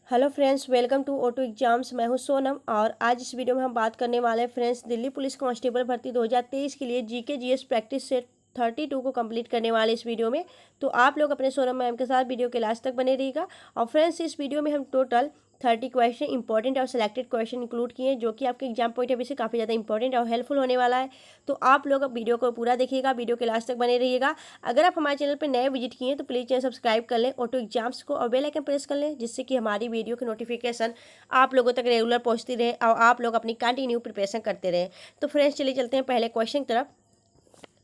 Hello friends, welcome to auto exams. मैं हूं सोनम और आज इस वीडियो में हम बात करने वाले हैं फ्रेंड्स दिल्ली पुलिस कांस्टेबल भर्ती 2023 के लिए जीके जीएस प्रैक्टिस सेट 32 को कंप्लीट करने वाले इस वीडियो में। तो आप लोग अपने सोनम मैम के साथ वीडियो के लास्ट तक बने रहिएगा। और फ्रेंड्स इस वीडियो में हम टोटल 30 क्वेश्चन इंपॉर्टेंट और सिलेक्टेड क्वेश्चन इंक्लूड किए हैं जो कि आपके एग्जाम पॉइंट ऑफ व्यू से काफ़ी ज़्यादा इंपॉर्टेंट और हेल्पफुल होने वाला है। तो आप लोग अब वीडियो को पूरा देखिएगा, वीडियो के लास्ट तक बने रहिएगा। अगर आप हमारे चैनल पर नए विजिट किए हैं तो प्लीज़ चैनल सब्सक्राइब कर लें, ऑटो एग्जाम्स को, और बेल आइकन प्रेस कर लें जिससे कि हमारी वीडियो की नोटिफिकेशन आप लोगों तक रेगुलर पहुँचती रहे और आप लोग अपनी कंटिन्यू प्रिपरेशन करते रहें। तो फ्रेंड्स चलिए चलते हैं पहले क्वेश्चन की तरफ।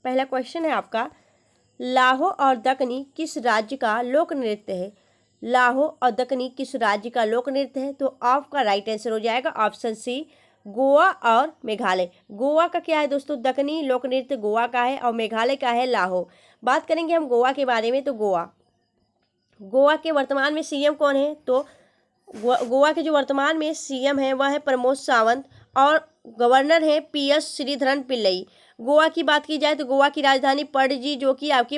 पहला क्वेश्चन है आपका, लाहो और दक्कनी किस राज्य का लोक नृत्य है? लाहो और दक्कनी किस राज्य का लोक नृत्य है? तो आपका राइट आंसर हो जाएगा ऑप्शन सी, गोवा और मेघालय। गोवा का क्या है दोस्तों? दक्कनी लोक नृत्य गोवा का है और मेघालय का है लाहो। बात करेंगे हम गोवा के बारे में। तो गोवा के वर्तमान में सीएम कौन है? तो गोवा के जो वर्तमान में सीएम है वह है प्रमोद सावंत और गवर्नर है पीएस श्रीधरन पिल्लई। गोवा की बात की जाए तो गोवा की राजधानी पणजी, जो कि आपकी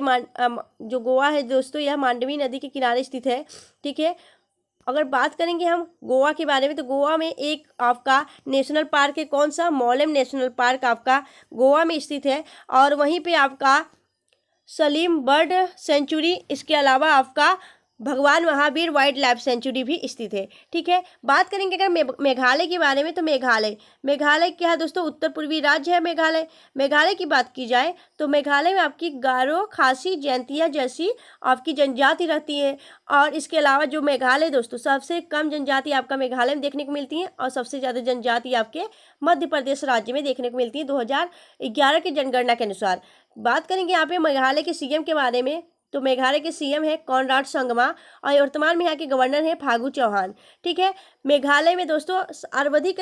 जो गोवा है दोस्तों यह मांडवी नदी के किनारे स्थित है। ठीक है। अगर बात करेंगे हम गोवा के बारे में तो गोवा में एक आपका नेशनल पार्क है। कौन सा? मौलेम नेशनल पार्क आपका गोवा में स्थित है। और वहीं पे आपका सलीम बर्ड सेंचुरी, इसके अलावा आपका भगवान महावीर वाइल्ड लाइफ सेंचुरी भी स्थित है। ठीक है। बात करेंगे अगर मेघालय के बारे में तो मेघालय क्या है दोस्तों? उत्तर पूर्वी राज्य है मेघालय की बात की जाए तो मेघालय में आपकी गारो, खासी, जैंतिया जैसी आपकी जनजाति रहती है। और इसके अलावा जो मेघालय दोस्तों सबसे कम जनजाति आपका मेघालय में देखने को मिलती है और सबसे ज़्यादा जनजाति आपके मध्य प्रदेश राज्य में देखने को मिलती है 2011 की जनगणना के अनुसार। बात करेंगे यहाँ पे मेघालय के सीएम के बारे में तो मेघालय के सीएम है कॉनराड संगमा और वर्तमान में यहाँ के गवर्नर है फागू चौहान। ठीक है। मेघालय में दोस्तों सर्वाधिक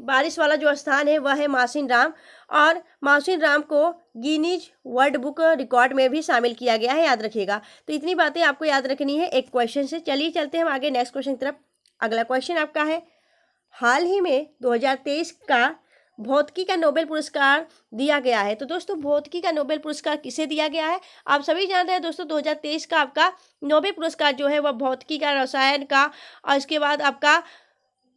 बारिश वाला जो स्थान है वह है मासिन राम, और मासिन राम को गिनीज वर्ल्ड बुक रिकॉर्ड में भी शामिल किया गया है, याद रखिएगा। तो इतनी बातें आपको याद रखनी है एक क्वेश्चन से। चलिए चलते हैं हम आगे नेक्स्ट क्वेश्चन की तरफ। अगला क्वेश्चन आपका है, हाल ही में 2023 का भौतिकी का नोबेल पुरस्कार दिया गया है। तो दोस्तों भौतिकी का नोबेल पुरस्कार किसे दिया गया है? आप सभी जान रहे हैं दोस्तों 2023 का आपका नोबेल पुरस्कार जो है वह भौतिकी का, रसायन का और इसके बाद आपका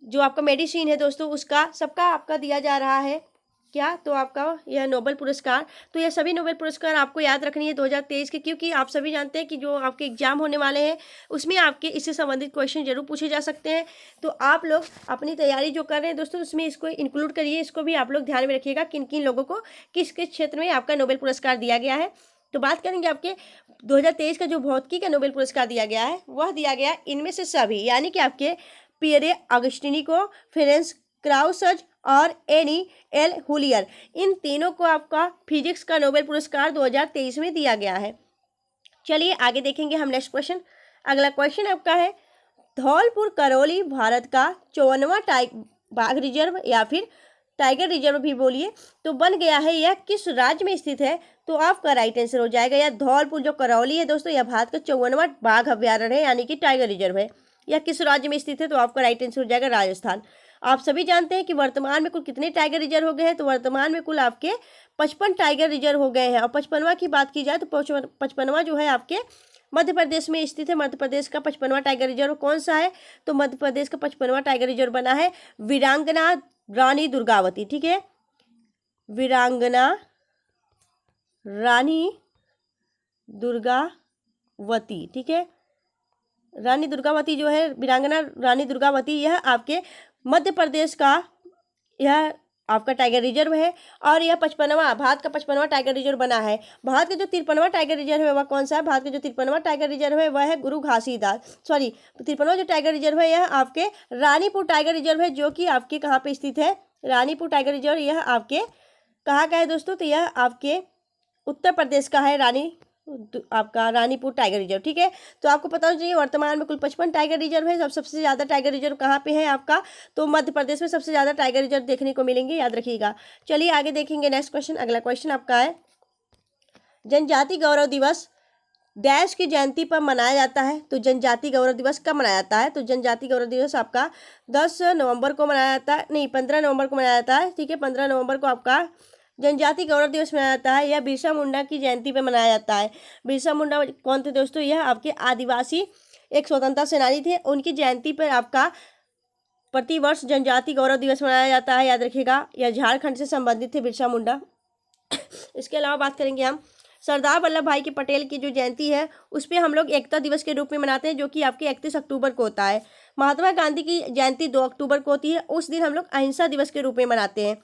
जो आपका मेडिसिन है दोस्तों उसका सबका आपका दिया जा रहा है। क्या? तो आपका यह नोबेल पुरस्कार, तो यह सभी नोबेल पुरस्कार आपको याद रखनी है 2023 के, क्योंकि आप सभी जानते हैं कि जो आपके एग्जाम होने वाले हैं उसमें आपके इससे संबंधित क्वेश्चन जरूर पूछे जा सकते हैं। तो आप लोग अपनी तैयारी जो कर रहे हैं दोस्तों उसमें इसको इंक्लूड करिए, इसको भी आप लोग ध्यान में रखिएगा किन किन लोगों को किस किस क्षेत्र में आपका नोबेल पुरस्कार दिया गया है। तो बात करेंगे आपके 2023 का जो भौतिकी का नोबेल पुरस्कार दिया गया है वह दिया गया इनमें से सभी, यानी कि आपके पियरे अगस्टिनी, फेरेंस क्राउसज और एनी एल हुलियर, इन तीनों को आपका फिजिक्स का नोबेल पुरस्कार 2023 में दिया गया है। चलिए आगे देखेंगे हम नेक्स्ट क्वेश्चन। अगला क्वेश्चन आपका है, धौलपुर करौली भारत का 54वां बाघ रिजर्व या फिर टाइगर रिजर्व भी बोलिए तो बन गया है, यह किस राज्य में स्थित है? तो आपका राइट आंसर हो जाएगा यह धौलपुर जो करौली है दोस्तों यह भारत का 54वां बाघ अभ्यारण्य है, यानी कि टाइगर रिजर्व है। यह किस राज्य में स्थित है? तो आपका राइट आंसर हो जाएगा राजस्थान। आप सभी जानते हैं कि वर्तमान में कुल कितने टाइगर रिजर्व हो गए हैं? तो वर्तमान में कुल आपके 55 टाइगर रिजर्व हो गए हैं। और 55वां की बात की जाए तो 55वां जो है आपके मध्य प्रदेश में स्थित है। मध्य प्रदेश का 55वां टाइगर रिजर्व कौन सा है? तो मध्य प्रदेश का 55वां टाइगर रिजर्व बना है वीरांगना रानी दुर्गावती। ठीक है। वीरांगना रानी दुर्गावती। ठीक है। रानी दुर्गावती जो है, वीरांगना रानी दुर्गावती, यह आपके मध्य प्रदेश का यह आपका टाइगर रिजर्व है। और यह 55वां भारत का 55वां टाइगर रिजर्व बना है। भारत का जो 53वां टाइगर रिजर्व है वह कौन सा है? भारत का जो 53वां टाइगर रिजर्व है वह है गुरु घासीदास, 53वां जो टाइगर रिजर्व है यह आपके रानीपुर टाइगर रिजर्व है, जो कि आपके कहाँ पे स्थित है? रानीपुर टाइगर रिजर्व यह आपके कहाँ का है दोस्तों? तो यह आपके उत्तर प्रदेश का है, आपका रानीपुर टाइगर रिजर्व। ठीक है। तो आपको पता होना चाहिए वर्तमान में कुल 55 टाइगर रिजर्व है। सबसे ज़्यादा टाइगर रिजर्व कहाँ पे है आपका? तो मध्य प्रदेश में सबसे ज़्यादा टाइगर रिजर्व देखने को मिलेंगे, याद रखिएगा। चलिए आगे देखेंगे नेक्स्ट क्वेश्चन। अगला क्वेश्चन आपका है, जनजाति गौरव दिवस डैश की जयंती पर मनाया जाता है। तो जनजाति गौरव दिवस कब मनाया जाता है? तो जनजाति गौरव दिवस आपका 10 नवंबर को मनाया जाता है, नहीं 15 नवंबर को मनाया जाता है। ठीक है। 15 नवंबर को आपका जनजाति गौरव दिवस मनाया जाता है। यह बिरसा मुंडा की जयंती पे मनाया जाता है। बिरसा मुंडा कौन थे दोस्तों? यह आपके आदिवासी एक स्वतंत्रता सेनानी थे। उनकी जयंती पर आपका प्रतिवर्ष जनजाति गौरव दिवस मनाया जाता है, याद रखिएगा। यह झारखंड से संबंधित थे, बिरसा मुंडा। इसके अलावा बात करेंगे हम सरदार वल्लभ भाई की पटेल की जो जयंती है उस पर हम लोग एकता दिवस के रूप में मनाते हैं, जो कि आपके 31 अक्टूबर को होता है। महात्मा गांधी की जयंती 2 अक्टूबर को होती है, उस दिन हम लोग अहिंसा दिवस के रूप में मनाते हैं।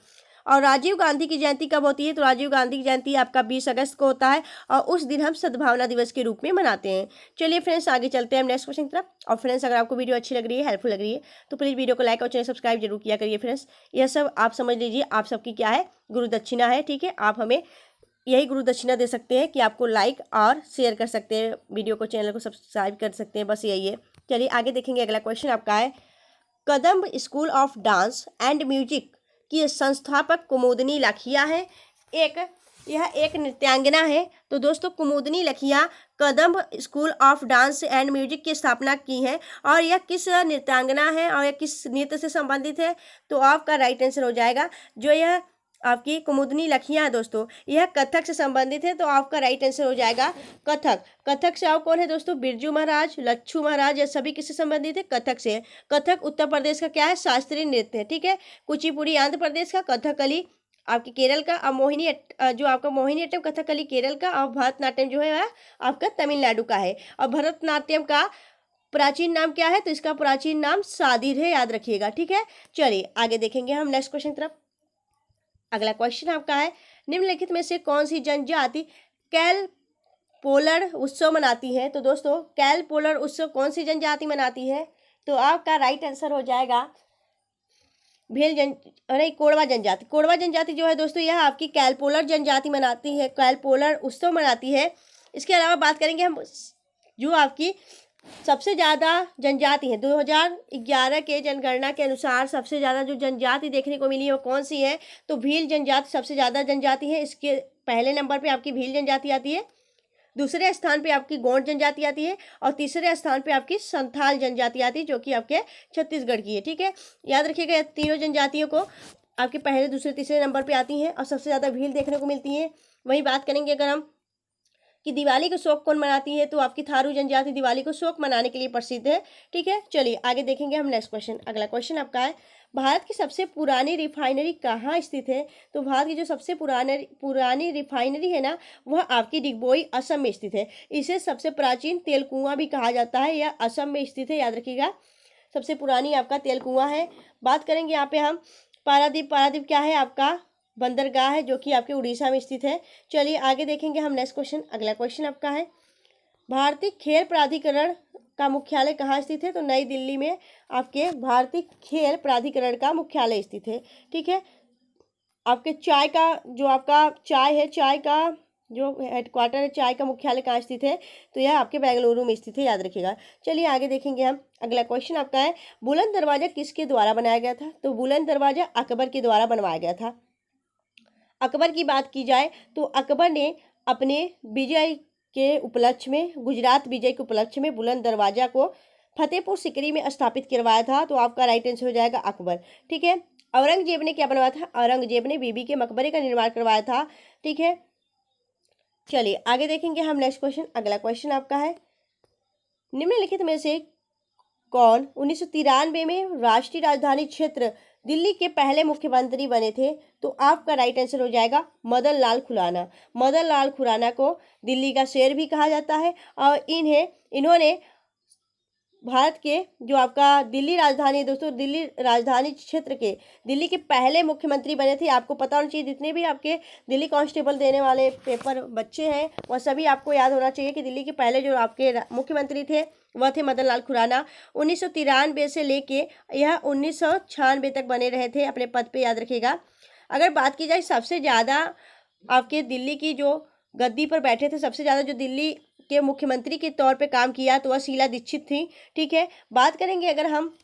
और राजीव गांधी की जयंती कब होती है? तो राजीव गांधी की जयंती आपका 20 अगस्त को होता है और उस दिन हम सद्भावना दिवस के रूप में मनाते हैं। चलिए फ्रेंड्स, आगे चलते हैं हम नेक्स्ट क्वेश्चन की तरफ। और फ्रेंड्स, अगर आपको वीडियो अच्छी लग रही है, हेल्पफुल लग रही है, तो प्लीज़ वीडियो को लाइक और चैनल सब्सक्राइब जरूर किया करिए फ्रेंड्स। यह सब आप समझ लीजिए, आप सबकी क्या है, गुरु दक्षिणा है। ठीक है, आप हमें यही गुरु दक्षिणा दे सकते हैं कि आपको लाइक और शेयर कर सकते हैं, वीडियो को, चैनल को सब्सक्राइब कर सकते हैं, बस यही है। चलिए आगे देखेंगे। अगला क्वेश्चन आपका है, Kadamb school of dance and music की संस्थापक कुमुदनी लाखिया है। यह एक नृत्यांगना है। तो दोस्तों, Kumudini Lakhia Kadamb school of dance and music की स्थापना की है। और यह किस नृत्यांगना है और यह किस नृत्य से संबंधित है? तो आपका राइट आंसर हो जाएगा जो यह आपकी कुमुदनी लाखिया है दोस्तों, यह कथक से संबंधित है। तो आपका राइट आंसर हो जाएगा कथक। कथक से आप कौन है दोस्तों? बिरजू महाराज, लच्छू महाराज, ये सभी किससे संबंधित है? कथक से। कथक उत्तर प्रदेश का क्या है? शास्त्रीय नृत्य है। ठीक है, कुचिपुड़ी आंध्र प्रदेश का, कथकली आपके केरल का, और जो आपका मोहिनीअट्टम कथकली केरल का, और भरतनाट्यम जो है वह आपका तमिलनाडु का है। और भरतनाट्यम का प्राचीन नाम क्या है? तो इसका प्राचीन नाम सादिर है, याद रखिएगा। ठीक है, चलिए आगे देखेंगे हम नेक्स्ट क्वेश्चन की तरफ। अगला क्वेश्चन आपका है, निम्नलिखित में से कौन सी जनजाति कैल पोलर उत्सव मनाती है? तो दोस्तों, कैल पोलर उत्सव कौन सी जनजाति मनाती है? तो आपका राइट आंसर हो जाएगा कोरवा जनजाति। कोरवा जनजाति जो है दोस्तों, यह आपकी कैलपोलर जनजाति मनाती है, कैलपोलर उत्सव मनाती है। इसके अलावा बात करेंगे हम जो आपकी सबसे ज़्यादा जनजाति है 2011 के जनगणना के अनुसार सबसे ज़्यादा जो जनजाति देखने को मिली है वो कौन सी है? तो भील जनजाति सबसे ज़्यादा जनजाति है। इसके पहले नंबर पे आपकी भील जनजाति आती है, दूसरे स्थान पे आपकी गोंड जनजाति आती है, और तीसरे स्थान पे आपकी संथाल जनजाति आती है, जो कि आपके छत्तीसगढ़ की है। ठीक है, याद रखिएगा, तीनों जनजातियों को आपके पहले, दूसरे, तीसरे नंबर पर आती हैं और सबसे ज़्यादा भील देखने को मिलती है। वहीं बात करेंगे अगर हम कि दिवाली को शोक कौन मनाती है, तो आपकी थारू जनजाति दिवाली को शोक मनाने के लिए प्रसिद्ध है। ठीक है, चलिए आगे देखेंगे हम नेक्स्ट क्वेश्चन। अगला क्वेश्चन आपका है, भारत की सबसे पुरानी रिफाइनरी कहाँ स्थित है? तो भारत की जो सबसे पुरानी रिफाइनरी है ना, वह आपकी डिगबोई असम में स्थित है। इसे सबसे प्राचीन तेल कुआं भी कहा जाता है। यह असम में स्थित है, याद रखिएगा, सबसे पुरानी आपका तेल कुआं है। बात करेंगे यहाँ पे हम पारादीप। पारादीप क्या है? आपका बंदरगाह है, जो कि आपके उड़ीसा में स्थित है। चलिए आगे देखेंगे हम नेक्स्ट क्वेश्चन। अगला क्वेश्चन आपका है, भारतीय खेल प्राधिकरण का मुख्यालय कहाँ स्थित है? तो नई दिल्ली में आपके भारतीय खेल प्राधिकरण का मुख्यालय स्थित है। ठीक है, आपके चाय का जो आपका चाय है, चाय का जो हेडक्वार्टर है, चाय का मुख्यालय कहाँ स्थित है? तो यह आपके बेंगलुरु में स्थित है, याद रखिएगा। चलिए आगे देखेंगे हम। अगला क्वेश्चन आपका है, बुलंद दरवाजा किसके द्वारा बनाया गया था? तो बुलंद दरवाजा अकबर के द्वारा बनवाया गया था। अकबर की बात की जाए तो अकबर ने अपने विजय के उपलक्ष्य में, गुजरात विजय के उपलक्ष्य में बुलंद दरवाजा को फतेहपुर सिकरी में स्थापित करवाया था। तो आपका राइट आंसर हो जाएगा अकबर। ठीक है, औरंगजेब ने क्या बनवाया था? औरंगजेब ने बीबी के मकबरे का निर्माण करवाया था। ठीक है, चलिए आगे देखेंगे हम नेक्स्ट क्वेश्चन। अगला क्वेश्चन आपका है, निम्नलिखित में से कौन 1993 में राष्ट्रीय राजधानी क्षेत्र दिल्ली के पहले मुख्यमंत्री बने थे? तो आपका राइट आंसर हो जाएगा मदन लाल खुराना। मदन लाल खुराना को दिल्ली का शेर भी कहा जाता है, और इन्होंने भारत के जो आपका दिल्ली राजधानी, दोस्तों दिल्ली राजधानी क्षेत्र के दिल्ली के पहले मुख्यमंत्री बने थे। आपको पता होना चाहिए, जितने भी आपके दिल्ली कांस्टेबल देने वाले पेपर बच्चे हैं वह सभी आपको याद होना चाहिए कि दिल्ली के पहले जो आपके मुख्यमंत्री थे वह थे मदन लाल खुराना। 1993 से लेके यह 1996 तक बने रहे थे अपने पद पे, याद रखिएगा। अगर बात की जाए सबसे ज़्यादा आपके दिल्ली की जो गद्दी पर बैठे थे, सबसे ज़्यादा जो दिल्ली के मुख्यमंत्री के तौर पे काम किया, तो वह शीला दीक्षित थी। ठीक है, बात करेंगे अगर हम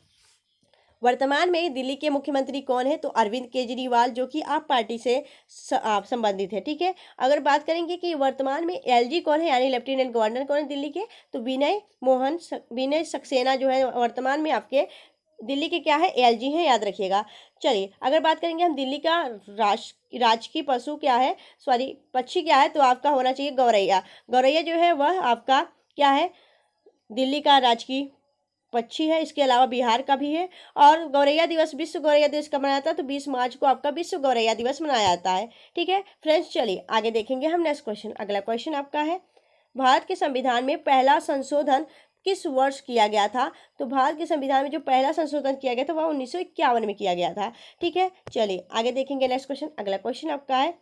वर्तमान में दिल्ली के मुख्यमंत्री कौन है, तो अरविंद केजरीवाल, जो कि आप पार्टी से संबंधित है। ठीक है, अगर बात करेंगे कि वर्तमान में एलजी कौन है, यानी लेफ्टिनेंट गवर्नर कौन है दिल्ली के, तो विनय सक्सेना जो है वर्तमान में आपके दिल्ली के क्या है, एलजी हैं, याद रखिएगा। चलिए अगर बात करेंगे हम दिल्ली का राजकीय पशु क्या है, पक्षी क्या है, तो आपका होना चाहिए गौरैया। गौरैया जो है वह आपका क्या है, दिल्ली का राजकीय पक्षी है। इसके अलावा बिहार का भी है। और गौरैया दिवस, विश्व गौरैया दिवस कब मनाया जाता है? तो 20 मार्च को आपका विश्व गौरैया दिवस मनाया जाता है। ठीक है फ्रेंड्स, चलिए आगे देखेंगे हम नेक्स्ट क्वेश्चन। अगला क्वेश्चन आपका है, भारत के संविधान में पहला संशोधन किस वर्ष किया गया था? तो भारत के संविधान में जो पहला संशोधन किया गया था वह 1951 में किया गया था। ठीक है, चलिए आगे देखेंगे नेक्स्ट क्वेश्चन। अगला क्वेश्चन आपका है,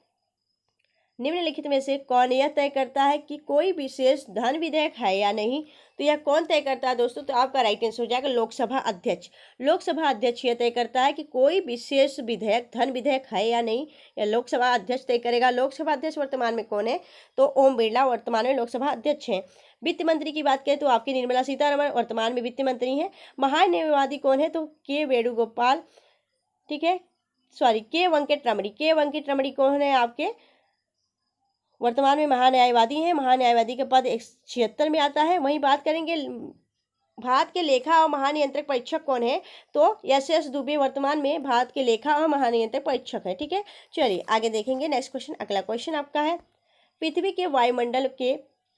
निम्नलिखित में से कौन यह तय करता है कि कोई विशेष धन विधेयक है या नहीं? तो यह कौन तय करता है दोस्तों? तो आपका राइट आंसर हो जाएगा लोकसभा अध्यक्ष। लोकसभा अध्यक्ष यह तय करता है कि कोई विशेष विधेयक, धन विधेयक है या नहीं, यह लोकसभा अध्यक्ष तय करेगा। लोकसभा अध्यक्ष वर्तमान में कौन है? तो ओम बिरला वर्तमान में लोकसभा अध्यक्ष हैं। वित्त मंत्री की बात करें तो आपकी निर्मला सीतारमण वर्तमान में वित्त मंत्री हैं। महान्यायवादी कौन है? तो के वेणुगोपाल, ठीक है, सॉरी के वेंकटरमणी। के वेंकटरमणी कौन है? आपके वर्तमान में महान्यायवादी हैं। महान्यायवादी का पद 176 में आता है। वहीं बात करेंगे भारत के लेखा और महानियंत्रक परीक्षक कौन है? तो एस दुबे वर्तमान में भारत के लेखा और महानियंत्रक परीक्षक है। ठीक है, चलिए आगे देखेंगे नेक्स्ट क्वेश्चन। अगला क्वेश्चन आपका है, पृथ्वी के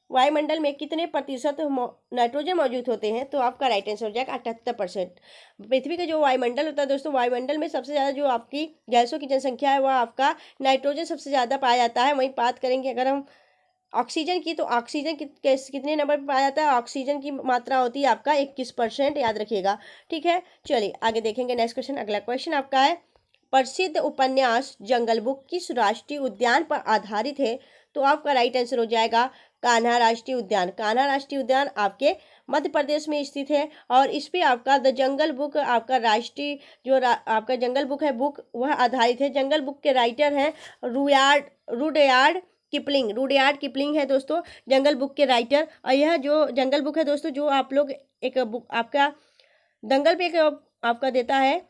वायुमंडल में कितने प्रतिशत नाइट्रोजन मौजूद होते हैं? तो आपका राइट आंसर हो जाएगा 78%। पृथ्वी का जो वायुमंडल होता है दोस्तों, वायुमंडल में सबसे ज़्यादा जो आपकी गैसों की जनसंख्या है वह आपका नाइट्रोजन सबसे ज़्यादा पाया जाता है। वहीं बात करेंगे अगर हम ऑक्सीजन की, तो ऑक्सीजन कितने नंबर पर पाया जाता है? ऑक्सीजन की मात्रा होती है आपका 21%, याद रखिएगा। ठीक है, चलिए आगे देखेंगे नेक्स्ट क्वेश्चन। अगला क्वेश्चन आपका है, प्रसिद्ध उपन्यास जंगल बुक किस राष्ट्रीय उद्यान पर आधारित है? तो आपका राइट आंसर हो जाएगा कान्हा राष्ट्रीय उद्यान। कान्हा राष्ट्रीय उद्यान आपके मध्य प्रदेश में स्थित है और इस पे आपका द जंगल बुक, आपका राष्ट्रीय जो आपका जंगल बुक है, बुक वह आधारित है। जंगल बुक के राइटर हैं रुडयार्ड किपलिंग है दोस्तों, जंगल बुक के राइटर। और यह जो जंगल बुक है दोस्तों, जो आप लोग एक बुक आपका दंगल पे एक आपका देता है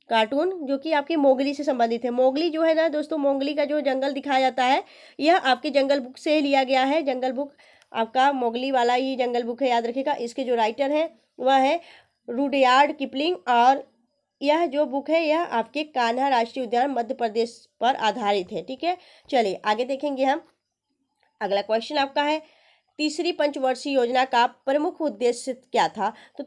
कार्टून, जो कि आपकी मोगली से संबंधित है। मोगली जो है ना दोस्तों, मोगली का जो जंगल दिखाया जाता है यह आपके जंगल बुक से लिया गया है। जंगल बुक आपका मोगली वाला ही जंगल बुक है, याद रखिएगा। इसके जो राइटर हैं वह है रुडयार्ड किपलिंग और यह जो बुक है यह आपके कान्हा राष्ट्रीय उद्यान मध्य प्रदेश पर आधारित है। ठीक है, चलिए आगे देखेंगे हम। अगला क्वेश्चन आपका है, तीसरी पंचवर्षीय योजना का प्रमुख उद्देश्य क्या था? तो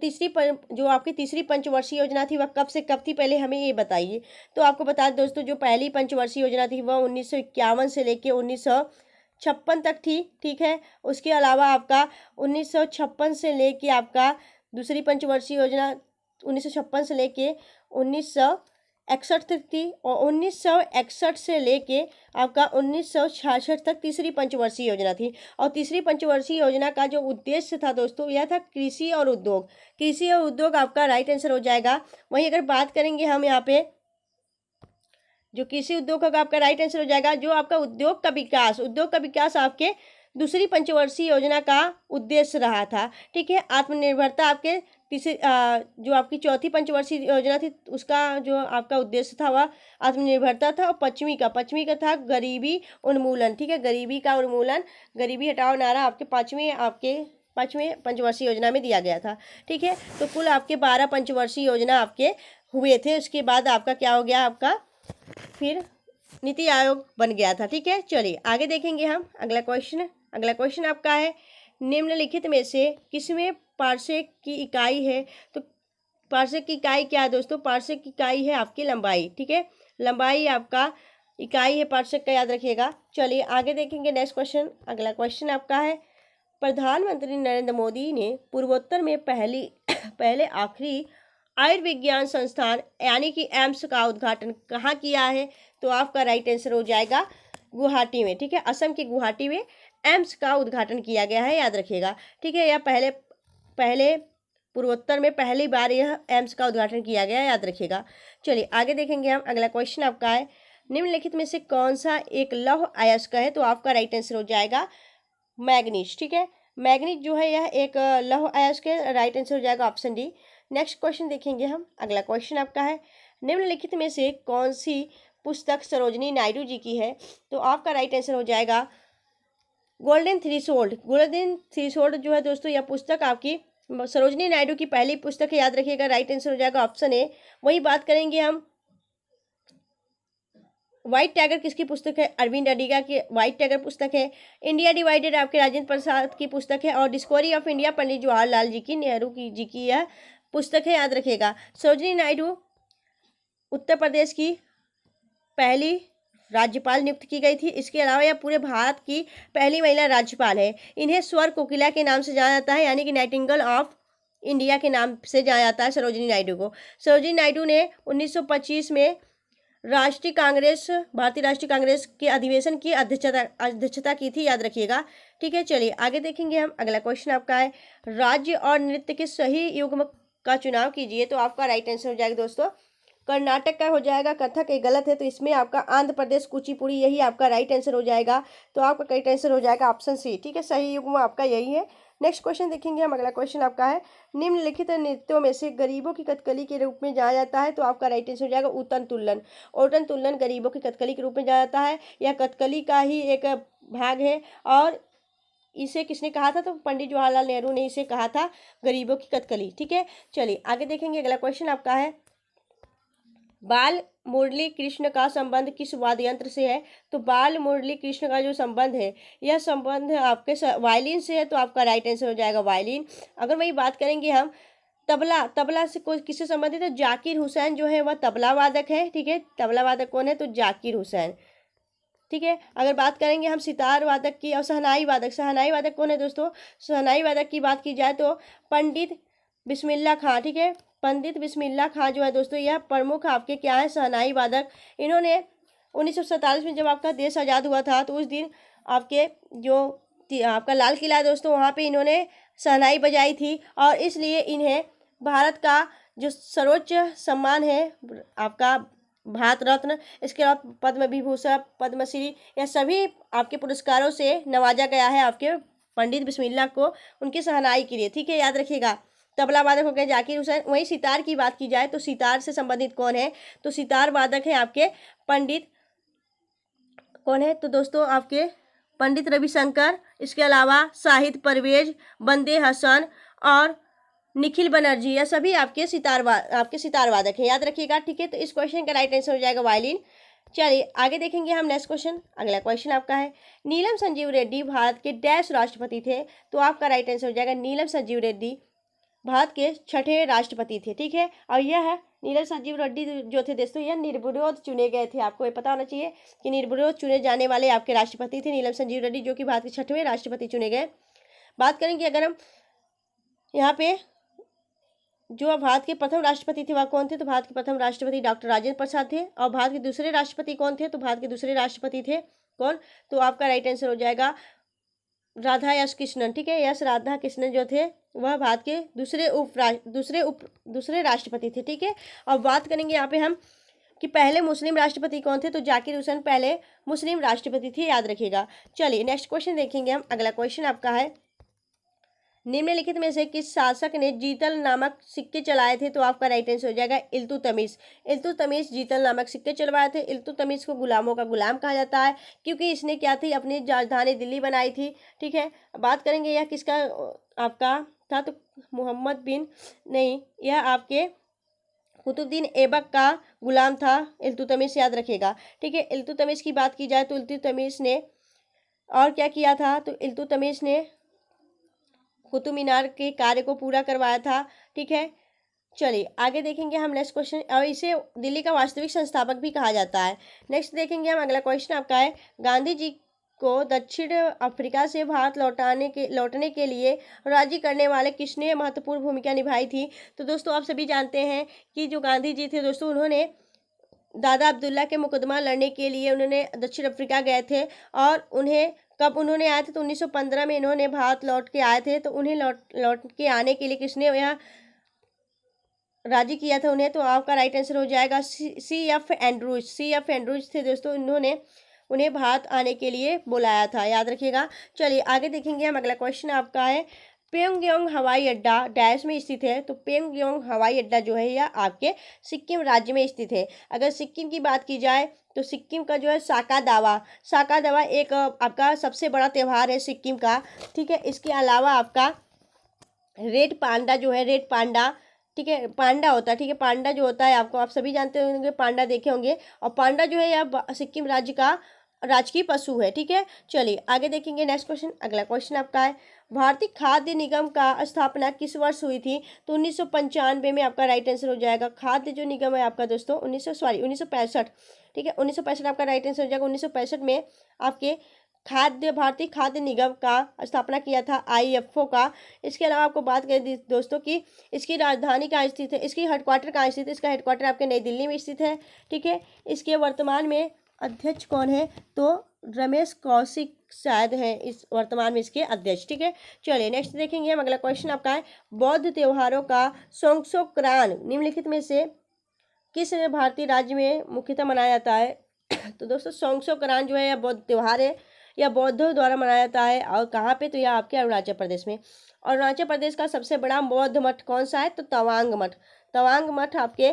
जो आपकी तीसरी पंचवर्षीय योजना थी वह कब से कब थी, पहले हमें ये बताइए। तो आपको बता दें दोस्तों, जो पहली पंचवर्षीय योजना थी वह 1951 से लेकर 1956 तक थी। ठीक है, उसके अलावा आपका 1956 से लेके आपका दूसरी पंचवर्षीय योजना 1956 से लेके 1961 तक थी और 1961 से लेके आपका 1966 तक तीसरी पंचवर्षीय योजना थी। और तीसरी पंचवर्षीय योजना का जो उद्देश्य था दोस्तों यह था कृषि और उद्योग। कृषि और उद्योग आपका राइट आंसर हो जाएगा। वहीं अगर बात करेंगे हम यहाँ पे जो कृषि उद्योग का आपका राइट आंसर हो जाएगा, जो आपका उद्योग का विकास आपके दूसरी पंचवर्षीय योजना का उद्देश्य रहा था। ठीक है, आत्मनिर्भरता आपके तीसरी जो आपकी चौथी पंचवर्षीय योजना थी उसका जो आपका उद्देश्य था वह आत्मनिर्भरता था। और पश्चिमी का था गरीबी उन्मूलन। ठीक है, गरीबी का उन्मूलन, गरीबी हटाओ नारा आपके पाँचवें पंचवर्षीय योजना में दिया गया था। ठीक है, तो कुल आपके 12 पंचवर्षीय योजना आपके हुए थे। उसके बाद आपका क्या हो गया, आपका फिर नीति आयोग बन गया था। ठीक है, चलिए आगे देखेंगे हम। अगला क्वेश्चन आपका है, निम्नलिखित में से किसमें पार्सेक की इकाई है? तो पार्सेक की इकाई क्या है दोस्तों? पार्सेक की इकाई है आपकी लंबाई। ठीक है, लंबाई आपका इकाई है पार्सेक का, याद रखिएगा। चलिए आगे देखेंगे नेक्स्ट क्वेश्चन। अगला क्वेश्चन आपका है, प्रधानमंत्री नरेंद्र मोदी ने पूर्वोत्तर में पहले आखिरी आयुर्विज्ञान संस्थान यानी कि एम्स का उद्घाटन कहाँ किया है? तो आपका राइट आंसर हो जाएगा गुवाहाटी में। ठीक है, असम के गुवाहाटी में एम्स का उद्घाटन किया गया है, याद रखिएगा। ठीक है, यह पहले पूर्वोत्तर में पहली बार यह एम्स का उद्घाटन किया गया है, याद रखिएगा। चलिए आगे देखेंगे हम। अगला क्वेश्चन आपका है, निम्नलिखित में से कौन सा एक लौह अयस्क है? तो आपका राइट आंसर हो जाएगा मैग्नीज। ठीक है, मैग्नीज जो है यह एक लौह अयस्क है, राइट आंसर हो जाएगा ऑप्शन डी। नेक्स्ट क्वेश्चन देखेंगे हम। अगला क्वेश्चन आपका है, निम्नलिखित में से कौन सी पुस्तक सरोजिनी नायडू जी की है? तो आपका राइट आंसर हो जाएगा गोल्डन थ्रीशोल्ड जो है दोस्तों, यह पुस्तक आपकी सरोजिनी नायडू की पहली पुस्तक है, याद रखिएगा। राइट आंसर हो जाएगा ऑप्शन ए। वही बात करेंगे हम व्हाइट टाइगर किसकी पुस्तक है? अरविंद अडिगा की व्हाइट टाइगर पुस्तक है। इंडिया डिवाइडेड आपके राजेंद्र प्रसाद की पुस्तक है। और discovery of India Pandit Jawaharlal ji की, नेहरू की जी की यह पुस्तक है, याद रखिएगा। सरोजिनी नायडू उत्तर प्रदेश की पहली राज्यपाल नियुक्त की गई थी। इसके अलावा यह पूरे भारत की पहली महिला राज्यपाल है। इन्हें स्वर कोकिला के नाम से जाना जाता है, यानी कि नाइटिंगेल ऑफ इंडिया के नाम से जाना जाता है सरोजिनी नायडू को। सरोजिनी नायडू ने 1925 में भारतीय राष्ट्रीय कांग्रेस के अधिवेशन की अध्यक्षता की थी, याद रखिएगा। ठीक है, चलिए आगे देखेंगे हम। अगला क्वेश्चन आपका है, राज्य और नृत्य के सही युग्म का चुनाव कीजिए। तो आपका राइट आंसर हो जाएगा दोस्तों कर्नाटक का हो जाएगा। कथक एक गलत है, तो इसमें आपका आंध्र प्रदेश कुचिपुड़ी, यही आपका राइट आंसर हो जाएगा। तो आपका राइट आंसर हो जाएगा ऑप्शन सी। ठीक है, सही युग्म आपका यही है। नेक्स्ट क्वेश्चन देखेंगे हम। अगला क्वेश्चन आपका है, निम्नलिखित नृत्यों में से गरीबों की कथकली के रूप में जाना जाता है। तो आपका राइट आंसर हो जाएगा ऊतन तुल्लन। ओटन तुल्लन गरीबों की कथकली के रूप में जाना जाता है। यह कथकली का ही एक भाग है और इसे किसने कहा था? तो पंडित जवाहरलाल नेहरू ने इसे कहा था, गरीबों की कथकली। ठीक है, चलिए आगे देखेंगे। अगला क्वेश्चन आपका है, बाल मुरली कृष्ण का संबंध किस वाद्य यंत्र से है? तो बाल मुरली कृष्ण का जो संबंध है, यह संबंध आपके वायलिन से है। तो आपका राइट आंसर हो जाएगा वायलिन। अगर वही बात करेंगे हम तबला से कोई किससे संबंधित है? जाकिर हुसैन जो है वह तबला वादक है। ठीक है, तबला वादक कौन है? तो जाकिर हुसैन। ठीक है, अगर बात करेंगे हम सितार वादक की और शहनाई वादक कौन है दोस्तों? शहनाई वादक की बात की जाए तो पंडित बिस्मिल्लाह खां। ठीक है, पंडित बिस्मिल्लाह खां जो है दोस्तों, यह प्रमुख आपके क्या है? शहनाई वादक। इन्होंने 1947 में जब आपका देश आज़ाद हुआ था, तो उस दिन आपके जो आपका लाल किला है दोस्तों, वहाँ पे इन्होंने शहनाई बजाई थी और इसलिए इन्हें भारत का जो सर्वोच्च सम्मान है आपका भारत रत्न, इसके अलावा पद्म विभूषण, पद्मश्री, यह सभी आपके पुरस्कारों से नवाजा गया है आपके पंडित बिस्मिल्लाह को, उनकी शहनाई के लिए। ठीक है, याद रखिएगा। तबला वादक हो गए जाकिर हुसैन। वहीं सितार की बात की जाए तो सितार से संबंधित कौन है? तो सितार वादक है आपके पंडित कौन है? तो दोस्तों आपके पंडित रविशंकर, इसके अलावा शाहिद परवेज, बंदे हसन और निखिल बनर्जी, यह सभी आपके सितार वादक हैं, याद रखिएगा। ठीक है, तो इस क्वेश्चन का राइट आंसर हो जाएगा वायलिन। चलिए आगे देखेंगे हम नेक्स्ट क्वेश्चन। अगला क्वेश्चन आपका है, नीलम संजीव रेड्डी भारत के डैश राष्ट्रपति थे? तो आपका राइट आंसर हो जाएगा नीलम संजीव रेड्डी भारत के 6ठे राष्ट्रपति थे। ठीक है, और यह है नीलम संजीव रेड्डी जो थे दोस्तों, यह निर्विरोध चुने गए थे। आपको ये पता होना चाहिए कि निर्विरोध चुने जाने वाले आपके राष्ट्रपति थे नीलम संजीव रेड्डी, जो कि भारत के 6वें राष्ट्रपति चुने गए। बात करेंगे अगर हम यहाँ पे जो भारत के प्रथम राष्ट्रपति थे वह कौन थे? तो भारत के प्रथम राष्ट्रपति डॉक्टर राजेंद्र प्रसाद थे। और भारत के दूसरे राष्ट्रपति कौन थे? तो भारत के दूसरे राष्ट्रपति थे कौन? तो आपका राइट आंसर हो जाएगा राधा यश कृष्णन। ठीक है, यश राधा कृष्णन जो थे वह भारत के दूसरे राष्ट्रपति थे। ठीक है, और बात करेंगे यहाँ पे हम कि पहले मुस्लिम राष्ट्रपति कौन थे? तो जाकिर हुसैन पहले मुस्लिम राष्ट्रपति थे, याद रखिएगा। चलिए नेक्स्ट क्वेश्चन देखेंगे हम। अगला क्वेश्चन आपका है, निम्नलिखित में से किस शासक ने जीतल नामक सिक्के चलाए थे? तो आपका राइट आंसर हो जाएगा इल्तुतमिश जीतल नामक सिक्के चलवाए थे। इल्तुतमिश को गुलामों का गुलाम कहा जाता है, क्योंकि इसने क्या थी? अपनी राजधानी दिल्ली बनाई थी। ठीक है, बात करेंगे यह किसका आपका था? तो यह आपके कुतुबुद्दीन ऐबक का गुलाम था इल्तुतमिश, याद रखिएगा। ठीक है, इल्तुतमिश की बात की जाए तो इल्तुतमिश ने और क्या किया था? तो इल्तुतमिश ने कुतुब मीनार के कार्य को पूरा करवाया था। ठीक है, चलिए आगे देखेंगे हम नेक्स्ट क्वेश्चन, और इसे दिल्ली का वास्तविक संस्थापक भी कहा जाता है। नेक्स्ट देखेंगे हम। अगला क्वेश्चन आपका है, गांधी जी को दक्षिण अफ्रीका से भारत लौटने के लिए राजी करने वाले किसने महत्वपूर्ण भूमिका निभाई थी? तो दोस्तों आप सभी जानते हैं कि जो गांधी जी थे दोस्तों, उन्होंने दादा अब्दुल्ला के मुकदमा लड़ने के लिए उन्होंने दक्षिण अफ्रीका गए थे। और उन्हें कब उन्होंने आए थे? तो 1915 में इन्होंने भारत लौट के आए थे। तो उन्हें लौट के आने के लिए किसने यहाँ राजी किया था उन्हें? तो आपका राइट आंसर हो जाएगा C.F. एंड्रूज थे दोस्तों, इन्होंने उन्हें भारत आने के लिए बुलाया था, याद रखिएगा। चलिए आगे देखेंगे हम। अगला क्वेश्चन आपका है, पेंगयोंग हवाई अड्डा डैश में स्थित है? तो पेंगयोंग हवाई अड्डा जो है यह आपके सिक्किम राज्य में स्थित है। अगर सिक्किम की बात की जाए तो सिक्किम का जो है साका दावा एक आपका सबसे बड़ा त्यौहार है सिक्किम का। ठीक है, इसके अलावा आपका रेड पांडा जो है, रेड पांडा ठीक है, पांडा होता है, ठीक है, पांडा जो होता है आपको, आप सभी जानते होंगे, पांडा देखे होंगे। और पांडा जो है यह सिक्किम राज्य का राजकीय पशु है, ठीक है। चलिए आगे देखेंगे नेक्स्ट क्वेश्चन। अगला क्वेश्चन आपका है, भारतीय खाद्य निगम का स्थापना किस वर्ष हुई थी? तो 1995 में आपका राइट आंसर हो जाएगा। खाद्य जो निगम है आपका दोस्तों 1965, ठीक है, 1965 आपका राइट आंसर हो जाएगा। 1965 में आपके भारतीय खाद्य निगम का स्थापना किया था, आईएफओ का। इसके अलावा आपको बात करें दोस्तों की इसकी राजधानी कहाँ स्थित है, इसकी हेडक्वार्टर कहाँ स्थित है? इसका हेडक्वार्टर आपके नई दिल्ली में स्थित है, ठीक है। इसके वर्तमान में अध्यक्ष कौन है? तो रमेश कौशिक शायद है इस वर्तमान में इसके अध्यक्ष, ठीक है। चलिए नेक्स्ट देखेंगे हम। अगला क्वेश्चन आपका है, बौद्ध त्योहारों का सोंगसोक्रान निम्नलिखित में से किस भारतीय राज्य में मुख्यतः मनाया जाता है? तो दोस्तों सोंगसोक्रान जो है यह बौद्ध त्योहार है, यह बौद्धों द्वारा मनाया जाता है। और कहाँ पे? तो यह आपके अरुणाचल प्रदेश में। अरुणाचल प्रदेश का सबसे बड़ा बौद्ध मठ कौन सा है? तो तवांग मठ। तवांग मठ आपके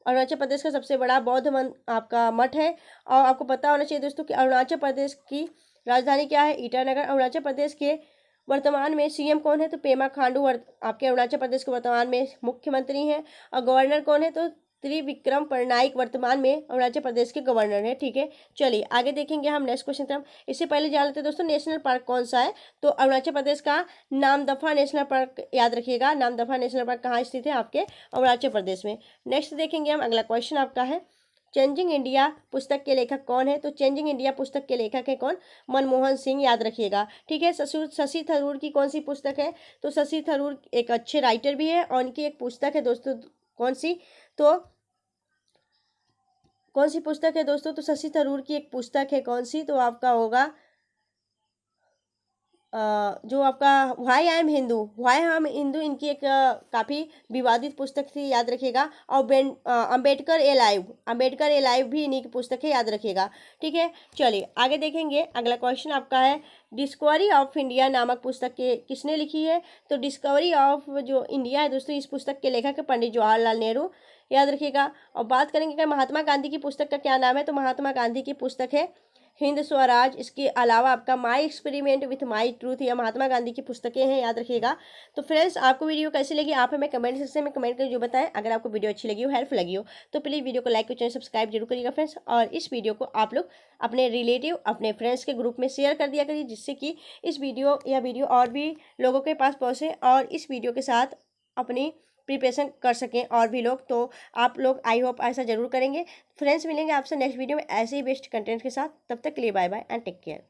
अरुणाचल प्रदेश का सबसे बड़ा बौद्ध आपका मठ है। और आपको पता होना चाहिए दोस्तों कि अरुणाचल प्रदेश की राजधानी क्या है? ईटानगर। अरुणाचल प्रदेश के वर्तमान में सीएम कौन है? तो पेमा खांडू आपके अरुणाचल प्रदेश के वर्तमान में मुख्यमंत्री हैं। और गवर्नर कौन है? तो त्रिविक्रम पटनायक वर्तमान में अरुणाचल प्रदेश के गवर्नर हैं, ठीक है। चलिए आगे देखेंगे हम नेक्स्ट क्वेश्चन तरफ। इससे पहले जान लेते हैं दोस्तों नेशनल पार्क कौन सा है? तो अरुणाचल प्रदेश का नामदफा नेशनल पार्क, याद रखिएगा, नामदफा नेशनल पार्क कहाँ स्थित है? आपके अरुणाचल प्रदेश में। नेक्स्ट देखेंगे हम। अगला क्वेश्चन आपका है, चेंजिंग इंडिया पुस्तक के लेखक कौन है? तो चेंजिंग इंडिया पुस्तक के लेखक है कौन? मनमोहन सिंह, याद रखिएगा, ठीक है। शशि थरूर की कौन सी पुस्तक है? तो शशि थरूर एक अच्छे राइटर भी है और उनकी एक पुस्तक है दोस्तों, कौन सी? तो कौन सी पुस्तक है दोस्तों? तो शशि थरूर की एक पुस्तक है, कौन सी? तो आपका होगा जो आपका व्हाई आई एम हिंदू, इनकी एक काफ़ी विवादित पुस्तक थी, याद रखिएगा। और अम्बेडकर ए लाइव भी इन्हीं की पुस्तक है, याद रखिएगा, ठीक है। चलिए आगे देखेंगे। अगला क्वेश्चन आपका है, डिस्कवरी ऑफ इंडिया नामक पुस्तक के किसने लिखी है? तो डिस्कवरी ऑफ जो इंडिया है दोस्तों, इस पुस्तक के लेखक है पंडित जवाहरलाल नेहरू, याद रखिएगा। और बात करेंगे कि महात्मा गांधी की पुस्तक का क्या नाम है? तो महात्मा गांधी की पुस्तक है हिंद स्वराज। इसके अलावा आपका my experiment with my truth, यह महात्मा गांधी की पुस्तकें हैं, याद रखिएगा। तो फ्रेंड्स आपको वीडियो कैसी लगी आप हमें कमेंट सेक्शन में कमेंट करके जो बताएं। अगर आपको वीडियो अच्छी लगी हो, हेल्प लगी हो, तो प्लीज़ वीडियो को लाइक और चैनल सब्सक्राइब जरूर करिएगा फ्रेंड्स। और इस वीडियो को आप लोग अपने रिलेटिव, अपने फ्रेंड्स के ग्रुप में शेयर कर दिया करिए, जिससे कि यह वीडियो और भी लोगों के पास पहुँचे और इस वीडियो के साथ अपनी प्रिपरेशन कर सकें और भी लोग। तो आप लोग आई होप ऐसा जरूर करेंगे। फ्रेंड्स मिलेंगे आपसे नेक्स्ट वीडियो में ऐसे ही बेस्ट कंटेंट के साथ। तब तक के लिए bye bye and take care.